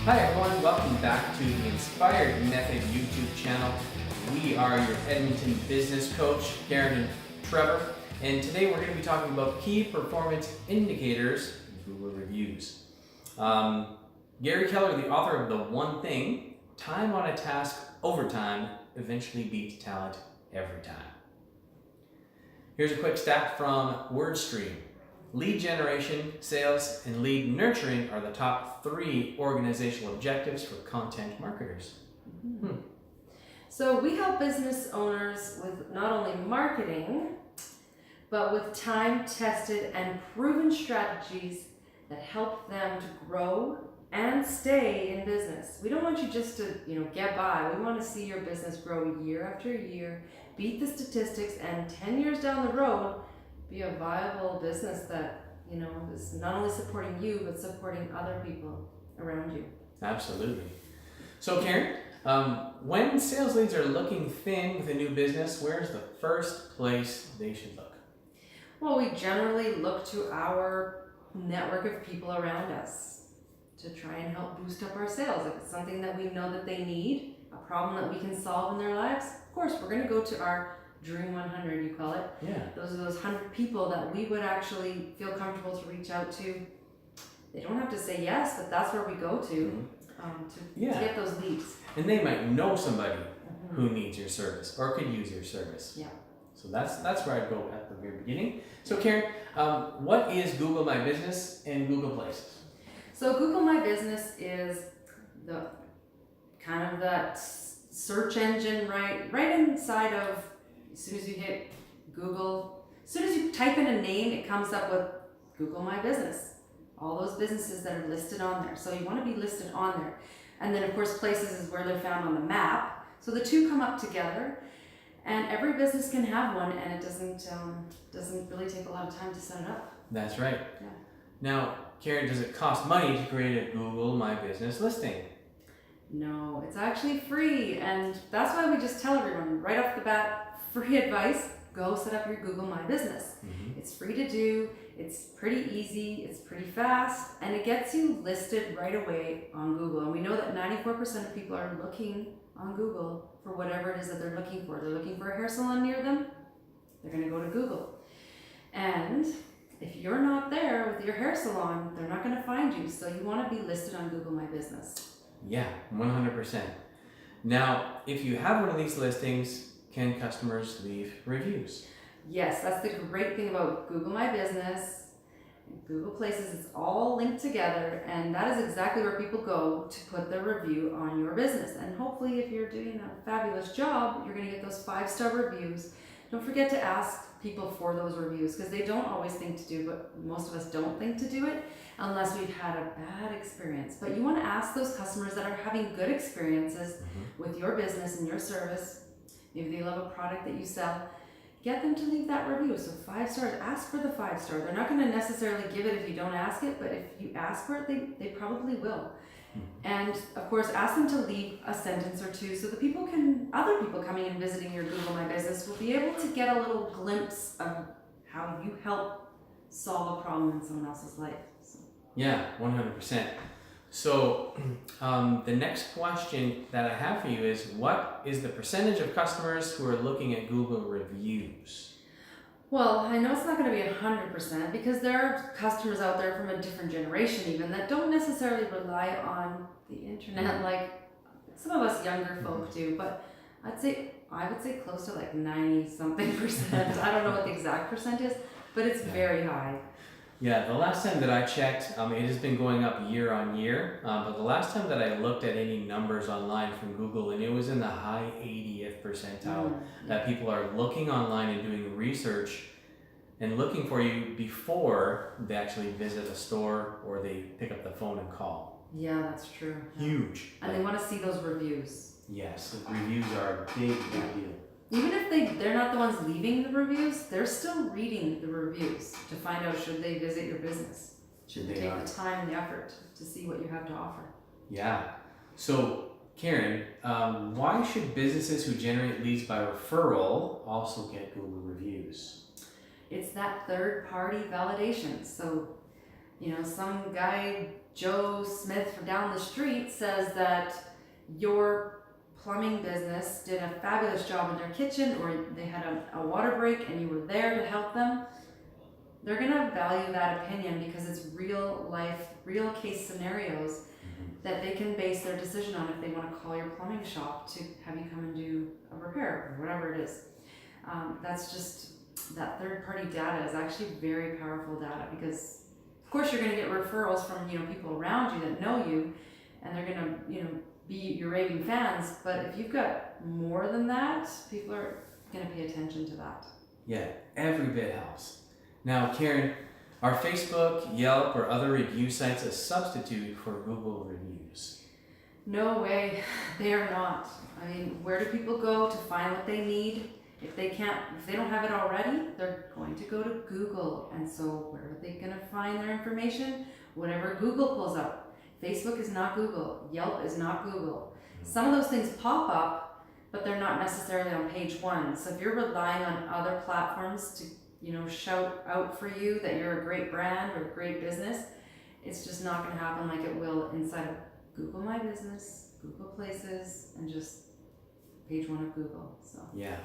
Hi everyone, welcome back to the Inspired Method YouTube channel. We are your Edmonton business coach, Karen and Trevor, and today we're going to be talking about key performance indicators in Google reviews. Gary Keller, the author of The One Thing, time on a task over time eventually beats talent every time. Here's a quick stat from WordStream. Lead generation, sales, and lead nurturing are the top 3 organizational objectives for content marketers. So we help business owners with not only marketing, but with time-tested and proven strategies that help them to grow and stay in business. We don't want you just to, get by. We want to see your business grow year after year, beat the statistics, and 10 years down the road, be a viable business that, is not only supporting you, but supporting other people around you. Absolutely. So Karen, when sales leads are looking thin with a new business, where's the first place they should look? Well, we generally look to our network of people around us to try and help boost up our sales. If it's something that we know that they need, a problem that we can solve in their lives, of course, we're going to go to our Dream 100, you call it. Yeah. Those are those 100 people that we would actually feel comfortable to reach out to. They don't have to say yes, but that's where we go to to get those leads. And they might know somebody who needs your service or could use your service. Yeah. So that's where I'd go at the very beginning. So Karen, what is Google My Business and Google Places? So Google My Business is the kind of that search engine right inside of, as soon as you hit Google, as soon as you type in a name, it comes up with Google My Business. All those businesses that are listed on there. So you want to be listed on there. And then of course Places is where they're found on the map. So the two come up together, and every business can have one, and it doesn't really take a lot of time to set it up. That's right. Yeah. Now, Karen, does it cost money to create a Google My Business listing? No, it's actually free, and that's why we just tell everyone right off the bat, free advice, go set up your Google My Business. It's free to do, it's pretty easy, it's pretty fast, and it gets you listed right away on Google. And we know that 94% of people are looking on Google for whatever it is that they're looking for. They're looking for a hair salon near them, they're going to go to Google. And if you're not there with your hair salon, they're not going to find you. So you want to be listed on Google My Business. Yeah, 100%. Now, if you have one of these listings, can customers leave reviews? Yes, that's the great thing about Google My Business and Google Places. It's all linked together, and that is exactly where people go to put their review on your business. And hopefully, if you're doing a fabulous job, you're going to get those 5-star reviews. Don't forget to ask people for those reviews, because they don't always think to do, but most of us don't think to do it unless we've had a bad experience. But you want to ask those customers that are having good experiences with your business and your service. Maybe they love a product that you sell. Get them to leave that review. So 5 stars, ask for the 5-star. They're not going to necessarily give it if you don't ask it, but if you ask for it, they probably will. And of course, ask them to leave a sentence or two so that other people coming and visiting your Google My Business will be able to get a little glimpse of how you help solve a problem in someone else's life. So. Yeah, 100%. So the next question that I have for you is, what is the percentage of customers who are looking at Google reviews? Well, I know it's not going to be 100%, because there are customers out there from a different generation even that don't necessarily rely on the internet like some of us younger folk do, but I would say close to like 90-something%. I don't know what the exact percent is, but it's very high. Yeah, the last time that I checked, it has been going up year on year, but the last time that I looked at any numbers online from Google, and it was in the high 80th percentile, that people are looking online and doing research and looking for you before they actually visit a store or they pick up the phone and call. Yeah, that's true. Huge. And they want to see those reviews. Yes, the reviews are a big deal. Even if they're not the ones leaving the reviews, they're still reading the reviews to find out should they visit your business. Should they take the time and the effort to see what you have to offer. Yeah. So, Karen, why should businesses who generate leads by referral also get Google reviews? It's that third-party validation. So, some guy Joe Smith from down the street says that your plumbing business did a fabulous job in their kitchen, or they had a water break and you were there to help them, they're going to value that opinion because it's real life, real case scenarios that they can base their decision on if they want to call your plumbing shop to have you come and do a repair or whatever it is. That's just, that third party data is actually very powerful data, because of course you're going to get referrals from people around you that know you, and they're going to be your raving fans. But if you've got more than that, people are going to pay attention to that. Yeah, every bit helps. Now, Karen, are Facebook, Yelp, or other review sites a substitute for Google reviews? No way, they are not. I mean, where do people go to find what they need? If they don't have it already, they're going to go to Google. And so where are they going to find their information? Whatever Google pulls up. Facebook is not Google. Yelp is not Google. Some of those things pop up, but they're not necessarily on page one. So if you're relying on other platforms to shout out for you that you're a great brand or a great business, it's just not going to happen like it will inside of Google My Business, Google Places, and just page one of Google. So yeah.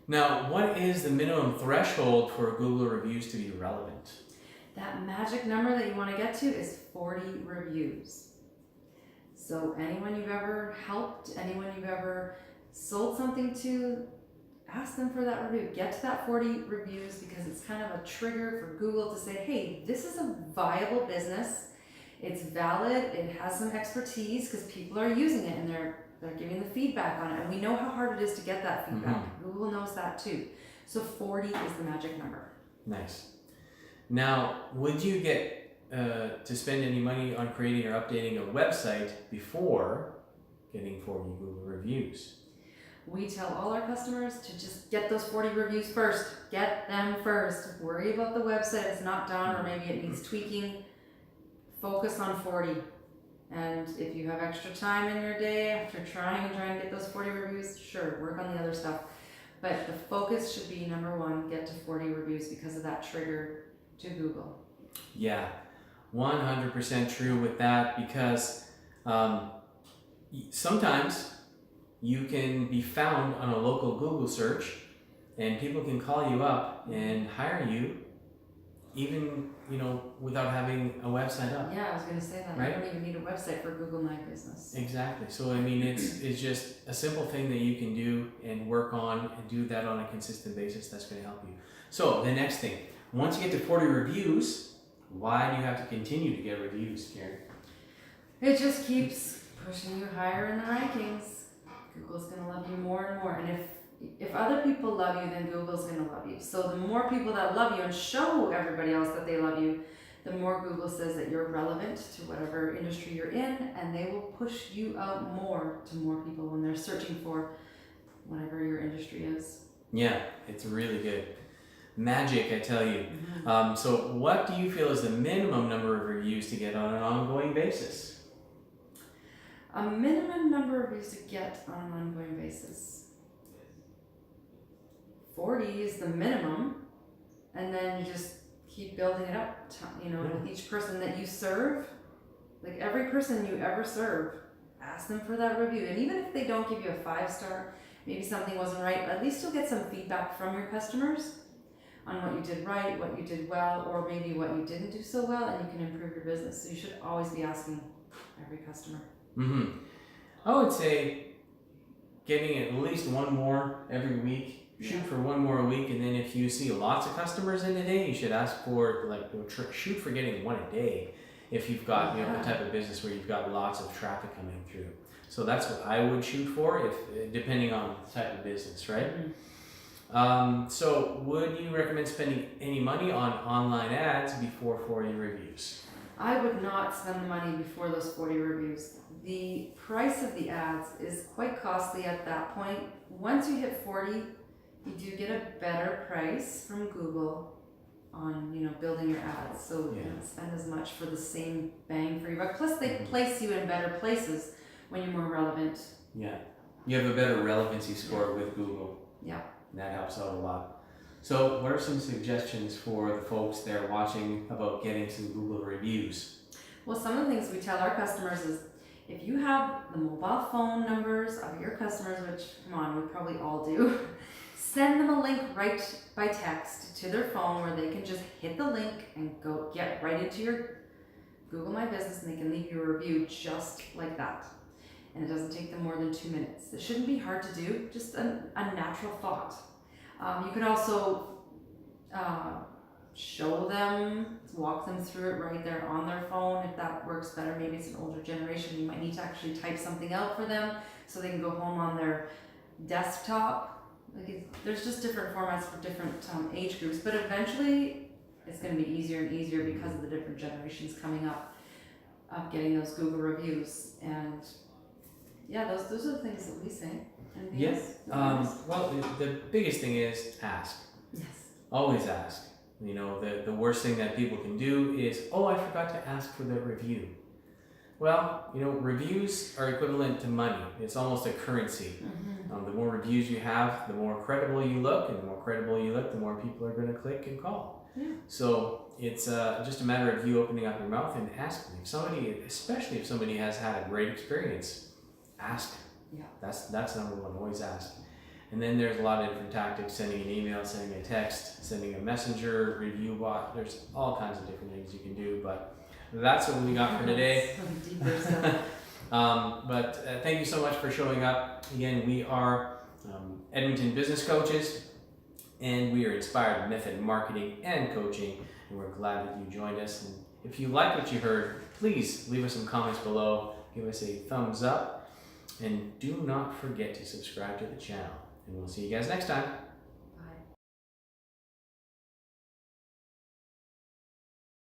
Now, what is the minimum threshold for Google reviews to be relevant? That magic number that you want to get to is 40 reviews. So anyone you've ever helped, anyone you've ever sold something to, ask them for that review. Get to that 40 reviews, because it's kind of a trigger for Google to say, hey, this is a viable business. It's valid. It has some expertise because people are using it and they're giving the feedback on it. And we know how hard it is to get that feedback. Google knows that too. So 40 is the magic number. Nice. Now, would you get to spend any money on creating or updating a website before getting 40 Google reviews? We tell all our customers to just get those 40 reviews first. Get them first. Worry about the website. It's not done, or maybe it needs tweaking. Focus on 40. And if you have extra time in your day after trying to get those 40 reviews, sure, work on the other stuff. But the focus should be number one, get to 40 reviews, because of that trigger to Google. Yeah, 100% true with that, because sometimes you can be found on a local Google search and people can call you up and hire you even, without having a website up. Yeah, I was going to say that. Right? You don't even need a website for Google My Business. Exactly. So, it's just a simple thing that you can do and work on, and do that on a consistent basis. That's going to help you. So, the next thing, once you get to 40 reviews, why do you have to continue to get reviews, Karen? It just keeps pushing you higher in the rankings. Google's going to love you more and more. And if other people love you, then Google's going to love you. So the more people that love you and show everybody else that they love you, the more Google says that you're relevant to whatever industry you're in, and they will push you out more to more people when they're searching for whatever your industry is. Yeah, it's really good. Magic, I tell you. So what do you feel is the minimum number of reviews to get on an ongoing basis? A minimum number of reviews to get on an ongoing basis. 40 is the minimum, and then you just keep building it up, with each person that you serve. Like every person you ever serve, ask them for that review. And even if they don't give you a 5-star, maybe something wasn't right, at least you'll get some feedback from your customers on what you did right, what you did well, or maybe what you didn't do so well, and you can improve your business. So you should always be asking every customer. I would say getting at least one more every week. Shoot for one more a week, and then if you see lots of customers in a day, you should ask for shoot for getting one a day. If you've got the type of business where you've got lots of traffic coming through, so that's what I would shoot for, if depending on the type of business, right? So would you recommend spending any money on online ads before 40 reviews? I would not spend the money before those 40 reviews. The price of the ads is quite costly at that point. Once you hit 40, you do get a better price from Google on building your ads. So you don't spend as much for the same bang for your buck. Plus they place you in better places when you're more relevant. Yeah. You have a better relevancy score with Google. Yeah. That helps out a lot. So what are some suggestions for the folks there watching about getting some Google reviews? Well, some of the things we tell our customers is if you have the mobile phone numbers of your customers, which, come on, we probably all do, send them a link right by text to their phone where they can just hit the link and go get right into your Google My Business, and they can leave you a review just like that. And it doesn't take them more than 2 minutes. It shouldn't be hard to do, just a natural thought. You could also show them, walk them through it right there on their phone if that works better. Maybe it's an older generation. You might need to actually type something out for them so they can go home on their desktop. There's just different formats for different age groups, but eventually it's going to be easier and easier because of the different generations coming up of getting those Google reviews. And yeah, those are the things that we say. Yes. Well, the biggest thing is ask. Yes. Always ask. You know, the worst thing that people can do is, oh, I forgot to ask for the review. Well, you know, reviews are equivalent to money. It's almost a currency. Mm-hmm. The more reviews you have, the more credible you look, and the more credible you look, the more people are going to click and call. Yeah. So it's just a matter of you opening up your mouth and asking. If somebody, especially if somebody has had a great experience, ask. Yeah. That's number one. Always ask. And then there's a lot of different tactics: sending an email, sending a text, sending a messenger, review bot. There's all kinds of different things you can do. But that's what we got for today. But thank you so much for showing up. Again, we are Edmonton business coaches, and we are inspired method marketing and coaching. And we're glad that you joined us. And if you like what you heard, please leave us some comments below. Give us a thumbs up. And do not forget to subscribe to the channel. And we'll see you guys next time.